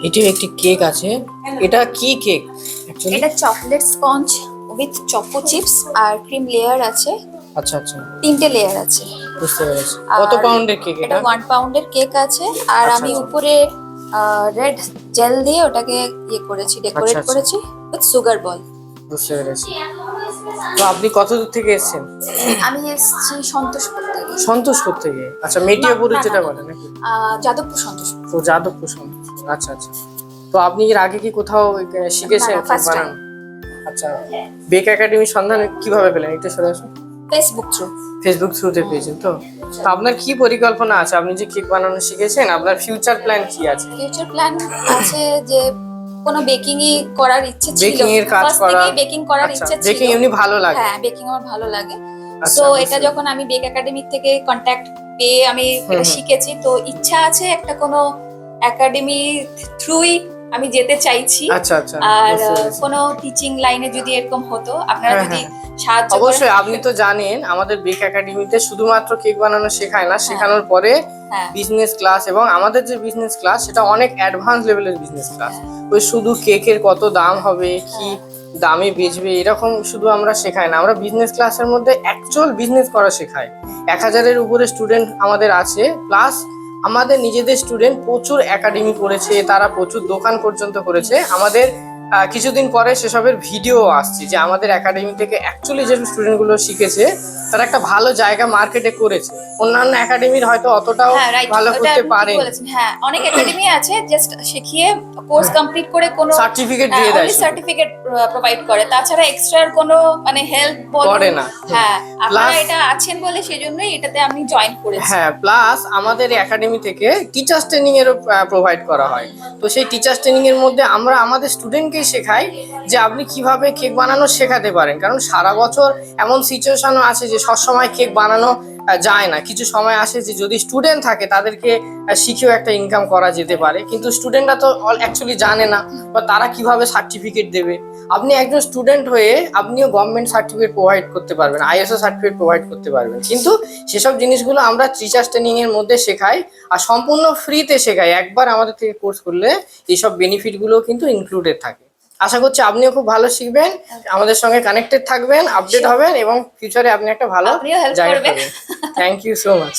এটিও একটি কেক আছে। এটা কি কেক অ্যাকচুয়ালি? এটা chocolate sponge with choco chips আর ক্রিম লেয়ার আছে। আচ্ছা আচ্ছা, 3টে লেয়ার আছে। বুঝতে পেরেছি। কত আর পাউন্ডের কেক এটা এটা? 1 পাউন্ডের কেক আছে। আর আচ্ছা আমি আচ্ছা উপরে রেড জেল দিয়ে ওটাকে করেছি, আচ্ছা ডেকোরেট আচ্ছা, করেছি উইথ সুগার বল। বুঝতে পেরেছি। তো আপনি কত দূর থেকে এসেছেন? আমি এসেছি সন্তোষপুর থেকে। সন্তোষপুর থেকে? আচ্ছা, না, মেটিয়াপুরে না, যেটা না, বলে নাকি? যাদবপুর সন্তোষপুর। তো যাদবপুর সন্তোষপুর, আচ্ছা আচ্ছা। তো আপনি এর আগে কি কোথাও শিখেছেন না, কেক ফার্স্ট টাইম। বানানো? আচ্ছা, বেক একাডেমির সন্ধান কিভাবে পেলেন? একটু সরে আসুন। Facebook through. ফেসবুক থ্রুতে পেয়েছেন তো? তো আপনার কি পরিকল্পনা আছে? আপনি যে কেক বানানো শিখেছেন, আপনার ফিউচার প্ল্যান কি আছে? ফিউচার প্ল্যান আছে যে কোনো বেকিংই করার ইচ্ছে ছিল। বেকিং এর কাজ ফার্স্ট করা? থেকেই বেকিং করার আচ্ছা, ইচ্ছে ছিল। বেকিং এমনি ভালো লাগে? হ্যাঁ, বেকিং আমার ভালো লাগে। আচ্ছা, সো বুঝতে এটা পেরেছি। যখন আমি বেক একাডেমি থেকে কন্ট্যাক্ট পেয়ে আমি এটা হুম। শিখেছি, তো ইচ্ছা আছে একটা কোনো একাডেমি থ্রুই আমি যেতে চাইছি। আচ্ছা আচ্ছা, আর বুঝতে পেরেছি। কোনো টিচিং লাইনে যদি এরকম হতো, আপনারা হ্যাঁ, যদি হ্যাঁ, সাহায্য অবশ্যই। করেন। আপনি তো জানেন আমাদের বেক একাডেমিতে শুধুমাত্র কেক বানানো শেখায় না, হ্যাঁ, শেখানোর পরে হ্যাঁ, বিজনেস ক্লাস, এবং আমাদের যে বিজনেস ক্লাস সেটা অনেক অ্যাডভান্স লেভেলের বিজনেস ক্লাস। হ্যাঁ, ওই শুধু কেকের কত দাম হবে, কি হ্যাঁ, দামে বেচবে, এরকম শুধু আমরা শেখাই না, আমরা বিজনেস ক্লাসের মধ্যে অ্যাকচুয়াল বিজনেস করা শেখাই। 1000-এর উপরে স্টুডেন্ট আমাদের আছে, প্লাস আমাদের নিজেদের স্টুডেন্ট প্রচুর একাডেমি করেছে, তারা প্রচুর দোকান পর্যন্ত করেছে। আমাদের কিছুদিন পরে সেসবের ভিডিও আসছে যে আমাদের একাডেমি থেকে অ্যাকচুয়ালি যে স্টুডেন্টগুলো শিখেছে তারা একটা ভালো জায়গা মার্কেটে করেছে। অন্যান্য একাডেমির হয়তো অতটাও হ্যাঁ, রাইট। ভালো ওটা করতে আপনি ঠিক পারেনি। বলেছেন। হ্যাঁ, অনেক একাডেমি আছে জাস্ট শিখিয়ে কোর্স কমপ্লিট করে কোনো সার্টিফিকেট দিয়ে দেয় অনলি শুধু, সার্টিফিকেট প্রোভাইড করে, তাছাড়া এক্সট্রা কোনো মানে হেল্প করে না। হ্যাঁ, আপনারা প্লাস, এটা আছেন বলে সেজন্যই এটাতে আমি জয়েন করেছি। হ্যাঁ, প্লাস আমাদের একাডেমি থেকে টিচার্স ট্রেনিং এরও প্রোভাইড করা হয়। তো সেই টিচার্স ট্রেনিং এর মধ্যে আমরা আমাদের স্টুডেন্টকেই শেখাই যে আপনি কিভাবে কেক বানানো শেখাতে পারেন, কারণ সারা বছর এমন সিচুয়েশনও আছে যে সবসময় কেক বানানো যায় না। কিছু সময় আসে যে যদি স্টুডেন্ট থাকে তাদেরকে শিখেও একটা ইনকাম করা যেতে পারে, কিন্তু স্টুডেন্টরা তো অ্যাকচুয়ালি জানে না, বা তারা কিভাবে সার্টিফিকেট দেবে। আপনি একজন স্টুডেন্ট হয়ে আপনিও গভর্নমেন্ট সার্টিফিকেট প্রোভাইড করতে পারবেন, আইএসও সার্টিফিকেট প্রোভাইড করতে পারবেন, কিন্তু সেসব জিনিসগুলো আমরা টিচার্স ট্রেনিং এর মধ্যে শেখাই, আর সম্পূর্ণ ফ্রিতে শেখাই। একবার আমাদের থেকে কোর্স করলে এইসব বেনিফিটগুলো কিন্তু ইনক্লুডেড থাকে। আশা করছি আপনিও খুব ভালো শিখবেন, আমাদের সঙ্গে কানেক্টেড থাকবেন, আপডেট হবেন, এবং ফিউচারে আপনি একটা ভালো আপনিও হেল্প জায়গা করবেন। পাবেন। Thank you so much.